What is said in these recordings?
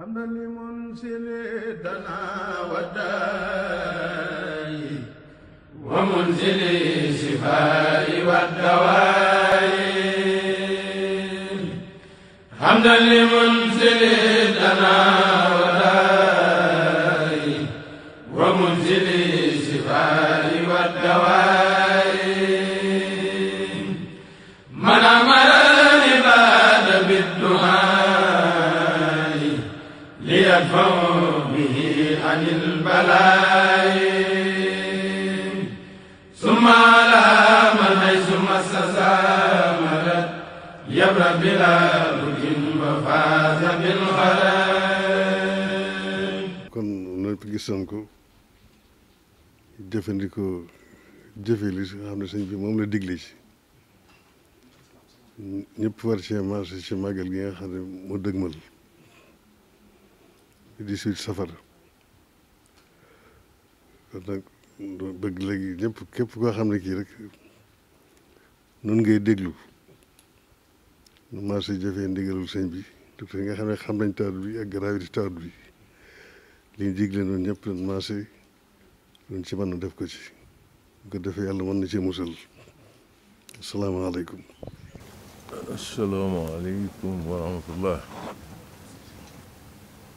حمدا لمنزل دنا وداء ومنزل الشفاء والدواء حمدا لمنزل دنا وداء ومنزل الشفاء والدواء من أمر العباد بالدعاء ليدفعوا به عن البلاء ثم على من حيث مس سامرت يبرأ بلا بد وفاز بالخلاء. kon noonu gis nañ ko jëfandikoo jëfe li nga xam ne sëñ bi moom la digle ci ñëpp war cee marché ci màggal gi nga xam ne moo dëgmal 18 safar kon nag bëgg léegi ñëpp képp koo xam ne kii rek noonu ngay déglu nu marché jëfee ndigalul sëñ bi te nga xam ne xam nañ tawat bi ak gravité tawat bi li ñu digle noonu ñëpp doon marché luñ ci mën a def ko ci bu ko defee yàlla mën na cee musal asalaamaaleykum. asalaamaaleykum wa rahmatullah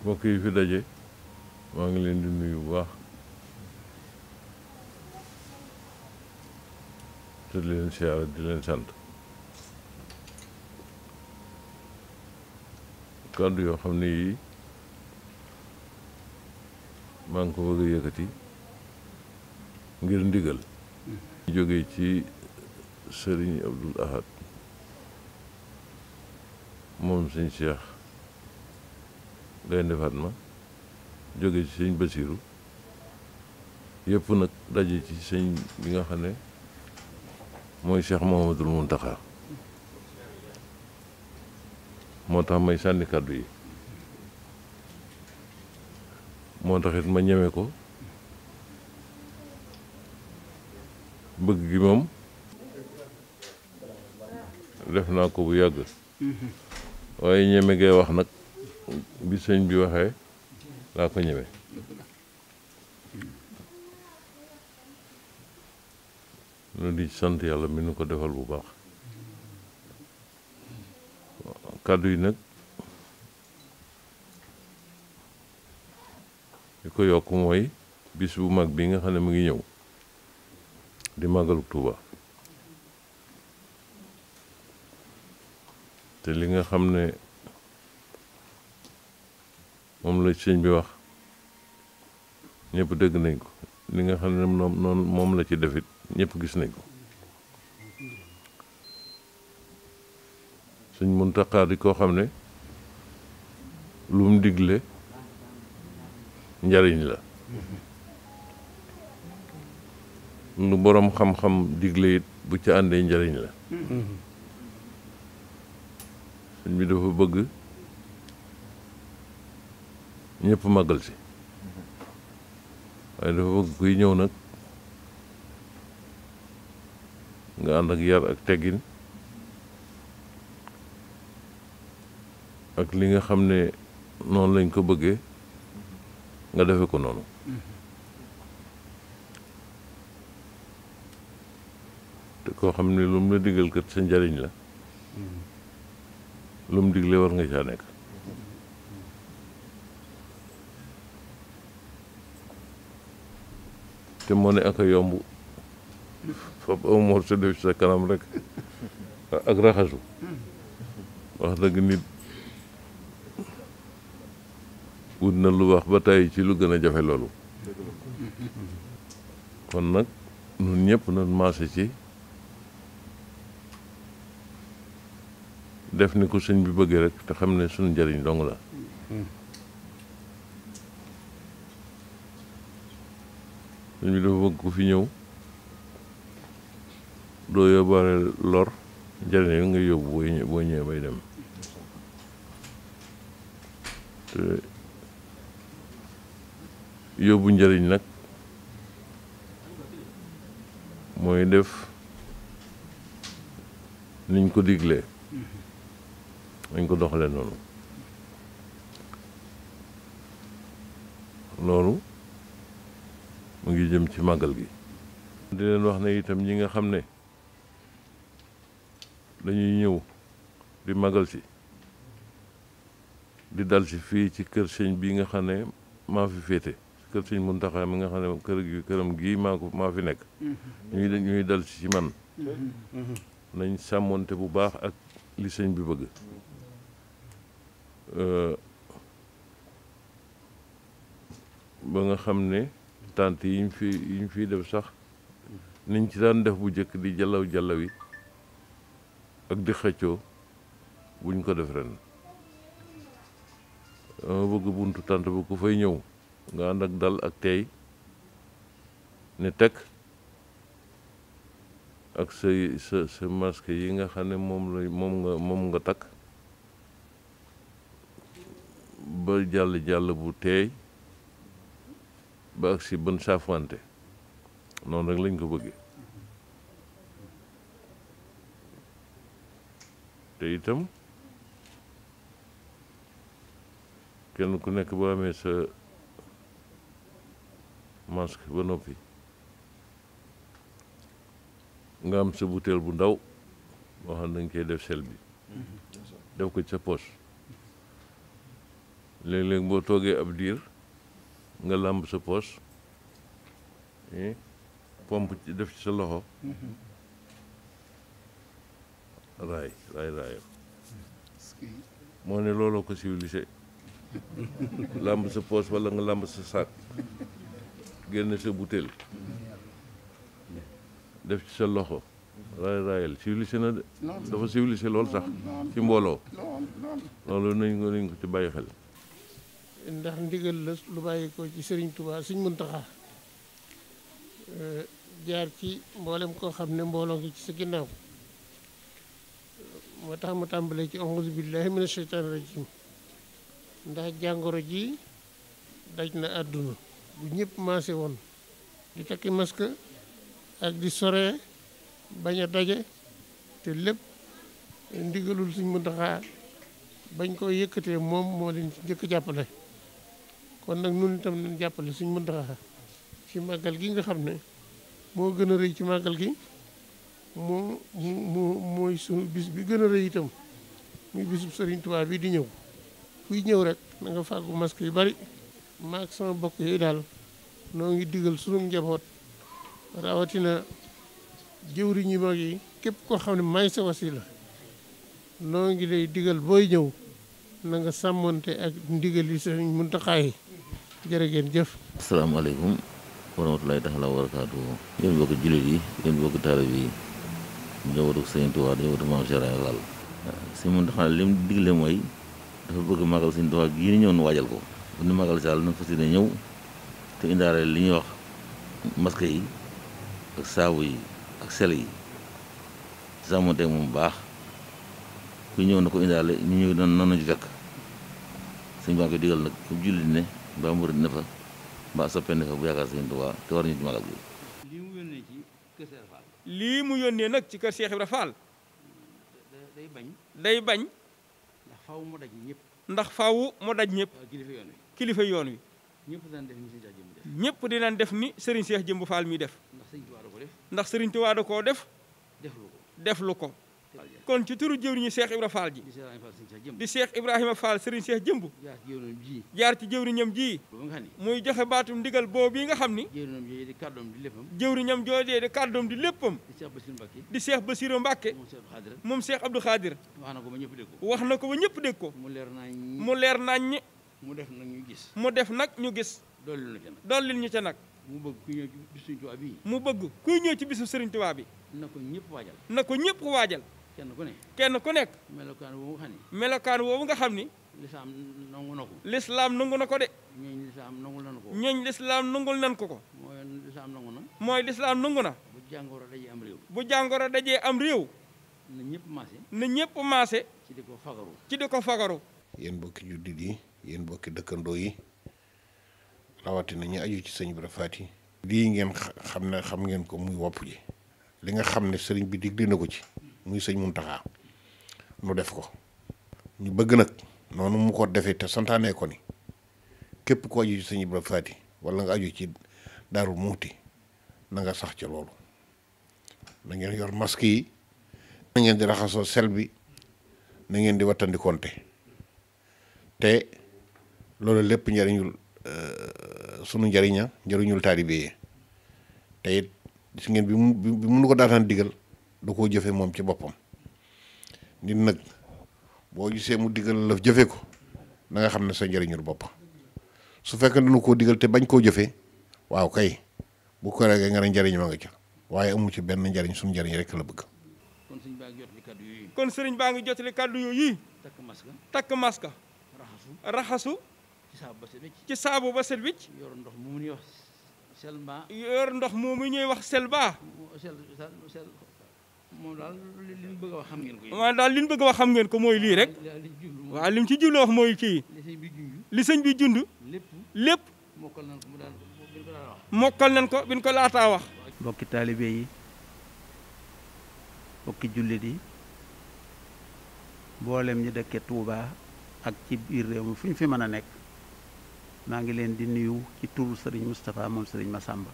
mbokk yi fi daje maa ngi leen di nuyu bu baax te di leen siyaare di leen sant kàddu yoo xam ne yii maa ngi ko bëgg a yëkkati ngir ndigal jógee ci sëriñ Abdul Ahad moom sëñ Cheikh Gaynde Fatma jóge ci sëñ Basiru yëpp nag daje ci sëñ bi nga xam ne mooy Cheikh Mouhamadoul Mountakha moo tax may sànni kàddu yi moo taxit ma ñeme ko bëgg gi moom def naa ko bu yàgg waaye ñeme gee wax nag bi sëñ bi waxee laa ko ñeme nu di sant yàlla mi nu ko defal bu baax kàddu yi nag li ko yokk mooy bis bu mag bi nga xam ne mu ngi ñëw di màggalu Tuuba te li nga xam ne moom la sëñ bi wax ñëpp dégg nañ ko li nga xam ne noonu moom la ci defit ñëpp gis nañ ko Sëñ Muntaxa di koo xam ne lu mu digle njariñ la lu boroom xam-xam digle it bu ca àndee njariñ la sëñ bi dafa bëgg ñëpp màggal si waaye dafa bëgg kuy ñëw nag nga ànd ak yar ak teggin ak li nga xam ne noonu lañ ko bëggee nga defe ko noonu te koo xam ne lu mu la digal kat sa njariñ la lu mu digle war nga caa nekk te moo ne ak a yomb fab aw mor sa def ci sa kanam rek ak raxasu wax dëgg nit wut na lu wax ba tey ci lu gën a jafe loolu kon nag ñun ñëpp nañ maase ci def ni ko sëñ bi bëggee rek te xam ne suñu njëriñ dong la sëñ bi dafa bëgg ku fi ñëw doo yóbbaale lor njëriñ yi nga yóbbu boo ñëwee bay dem te yóbbu njëriñ nag mooy def niñ ko diglee nañ ko doxalee noonu loolu mu ngi jëm ci màggal gi. di leen wax ne itam ñi nga xam ne dañuy ñëw di màggal si di dal si fii ci kër sëñ bi nga xam ne maa fi féete kër sëñ Muntaxa mi nga xam ne këram gii maa fi nekk ñuy dal si ci man nañ sàmmoonte bu baax ak li sëñ bi bëgg ba nga xam ne tànt yi ñu fi def sax niñ ci daan def bu njëkk di jalaw yi ak di xëccoo buñ ko def ren dama bëgg buntu tànt bu ku fay ñëw nga ànd ak dal ak tey ne teg ak sa masque yi nga xam ne moom nga takk ba jàll bu teey ba ak si bën saafante noonu rek lañ ko bëggee te itam kenn ku nekk boo amee sa masque ba noppi nga am sa butéel bu ndaw boo xam ne dañ koy def sel bi def ko ci sa poche léeg-léeg boo toogee ab diir nga làmb sa poche pompe ci def ci sa loxo raayam moo ne looloo ko civilisé làmb sa poche walla nga làmb sa sac génne sa butéel def ci sa loxo raayal civilisé na de dafa civilisé lool sax ci mbooloo loolu nañ ko ci bàyyi xel ndax ndigal la lu bàyyi ko ci Sëriñ Tuubaa Sëriñ Muntaxa jaar ci mboolem koo xam ne mbooloo ngi ci sa ginnaaw moo tax mu tàmbalee ci auzu billahi mina sheytaani rajim ndax jàngoro ji daj na àdduna bu ñëpp maase woon di takki masque ak di sore bañ a daje te lépp ndigalul Sëriñ Muntaxa bañ ko yëkkatee moom moo leen ci njëkk jàppale kon nag nun itam nañ jàppale Sëriñ Muntaxa ci màggal gi nga xam ne moo gën a rëy ci màggal gi mooy suñu bis bi gën a rëy itam muy bisub Sëriñ Tuubaa bi di ñëw kuy ñëw rek na nga fàggu masque yu bari maag sama bokk yooyu daal noo ngi digal sunu njaboot rawatina jëwriñ yi mag yi képp koo xam ne may sa wasila noo ngi lay digal booy ñëw na nga sàmmonte ak ndigal yi Sëriñ Muntaxa yi jërë ngeen jëf. asalaamaaleykum wa rahmatulahi taala wa barakaatuhu yéen bokk jullit yi yéen bokk taalibe yi njabootu Sëriñ Tuubaa njabootu Maam Cheikh Ibra Fall Sëriñ Muntaxa li mu digle mooy dafa bëgg màggal Sëriñ Tuubaa gii ñëw nu waajal ko bu nu màggal si àll na fas yéene ñëw te indaale li ñuy wax masque yi ak saabu yi ak sel yi sàmmonte moom baax ku ñëw na ko indaale ñu ñëw noonu ci fekk sëñ baa koy digal nag fu jullit ne mbaa murid ne fa mbaa soppee ne fa bu yaakaar Sëriñ Tuubaa te war ñu ci magal gi lii mu yónnee nag ci kër Cheikh Ibra Fall day bañ ndax faaw mu daj ñëpp kilifa yoon wi ñëpp dinañ def ni Serigne Cheikh Jëmb Fall mi def ndax Serigne Touba da koo def deflu ko kon ci turu jëwriñu Cheikh Ibra Fall ji di Cheikh Ibrahima Fall Serigne Cheikh Jëmb jaar ci jëwriñam ji muy joxe baatum ndigal boobu yi nga xam ni jëwriñam joojee di kàddoom di léppam di Cheikh Bassirou Mbacké moom Cheikh Abdou Khadir wax na ko ba ñëpp dégg ko mu leer nañ mu def nag ñu gis dollil ñu ca nag mu bëgg kuy ñëw ci bisu Serigne Touba bi na ko ñëpp waajal kenn ku nekk melokaan woowu nga xam ni lislaam nangu na ko de ñooñ lislaam nangul nan ko mooy lislaam nangu na bu jàngoro dajee am réew na ñëpp maase ci di ko fagaru yéen bokki juddit yi yéen bokki dëkkandoo yi rawatina ñi aju ci sëñ Ibra Faty lii ngeen xam ngeen ko muy wopp ji li nga xam ne sëriñ bi digle na ko ci muy sëñ Muntaxa nu def ko ñu bëgg nag noonu mu ko defee te santaane ko ni képp ko aju ci sëñ Ibra Faati wala nga aju ci Daaru Muxti na nga sax ca loolu na ngeen yor masque yi na ngeen di raxasoo sel bi na ngeen di wattandikonte te loolu lépp njariñul sunu njariñul taalibe yi te it gis ngeen bi mu nu ko daataan digal da koo jëfe moom ci boppam nit nag boo gisee mu digal la jëfe ko na nga xam ne sa njariñul bopp su fekkee dañu koo digal te bañ koo jëfee waaw kay bu ko regee nga ne njariñ ma nga ca waaye amu ci benn njariñ suñu njariñ rek la bëgg. kon sëriñ baa ngi jotali kàddu yooyu. takk maska raxasu ci saabu ba set wicc yor ndox moomu ñuy wax selba moom daal li ñu bëgg a wax xam ngeen ko. waaw daal li ñu bëgg a wax xam ngeen ko mooy lii rek. waaw li mu ci jublu wax mooy kii. li sëñ bi jund. lépp mokkal nañ ko bi ñu ko laataa wax. mbokki taalibe yi mbokki jullit yi mboolem ñi dëkke Tuuba ak ci biir réew mi fu ñu fi mën a nekk maa ngi leen di nuyu ci turu sëriñ Moustapha moom sëriñ Massamba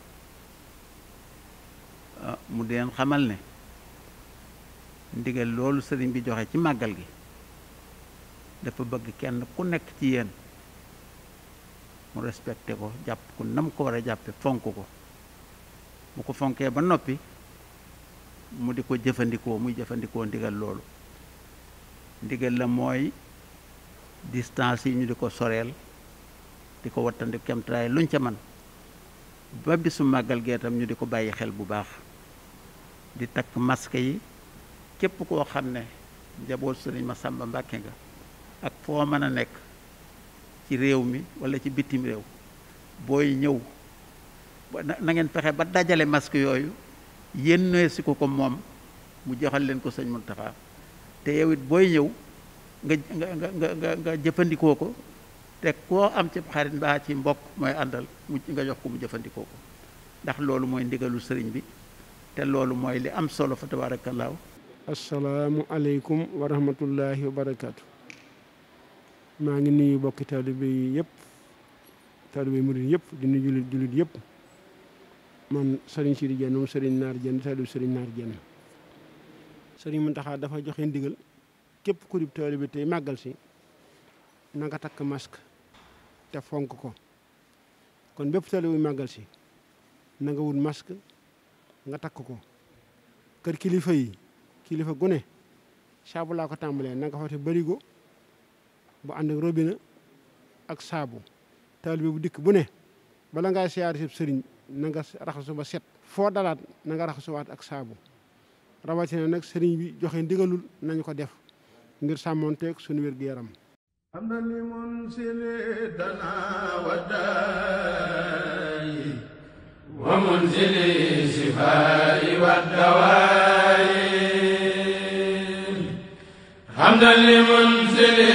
mu deen xamal ne ndigal loolu sëriñ bi joxe ci màggal gi dafa bëgg kenn ku nekk ci yéen mu respecté ko jàpp ko nam ko war a jàppe fonk ko mu ko fonkee ba noppi mu di ko jëfandikoo muy jëfandikoo ndigal loolu ndigal la mooy distance yi ñu di ko soreel di ko wattandi kemtaraay luñ ca man ba bisu màggal gee tam ñu di ko bàyyi xel bu baax di takk masque yi képp koo xam ne njaboot sëriñ Massamba Mbàkke nga ak foo mën a nekk ci réew mi wala ci bitim réew booy ñëw na ngeen fexe ba dajale masque yooyu yénnee si ko moom mu joxal leen ko sëñ Muntaxa te yow it booy ñëw nga jëfandikoo ko te koo am ci xarit mbaa ci mbokk mooy àndal mu nga jox ko mu jëfandikoo ko ndax loolu mooy ndigalu sëriñ bi te loolu mooy li am solo fa tabaarakallaahu. asalaamu aleykum wa rahmatullahi wa barakaatu. maa ngi nuyu bokki taalibe yi yëpp taalibe murid yëpp di nuyu jullit yëpp man sëriñ Sidi Dieng moom sëriñ Naar Dieng taalibe sëriñ Naar Dieng. sëriñ Muntaxa dafa joxe ndigal képp ku di taalibe tey màggal si na nga takk masque te fonk ko kon bépp taalibe bu màggal si na nga wut masque nga takk ko kër kilifa yi kilifa gune saabu laa ko tàmbalee na nga fa te barigo bu ànd ak robinet ak saabu taalibe bu dikk bu ne bala ngaa siyaare si sëriñ na nga raxasu ba set foo dalaat na nga raxasuwaat ak saabu rawatina nag sëriñ bi joxe ndigalul nañu ko def ngir sàmmonteeg suñu wér-gu-yaram hamdan li munsili dana wa daayi wa munzili shifaa'i wa dawaayi hamdan li munsili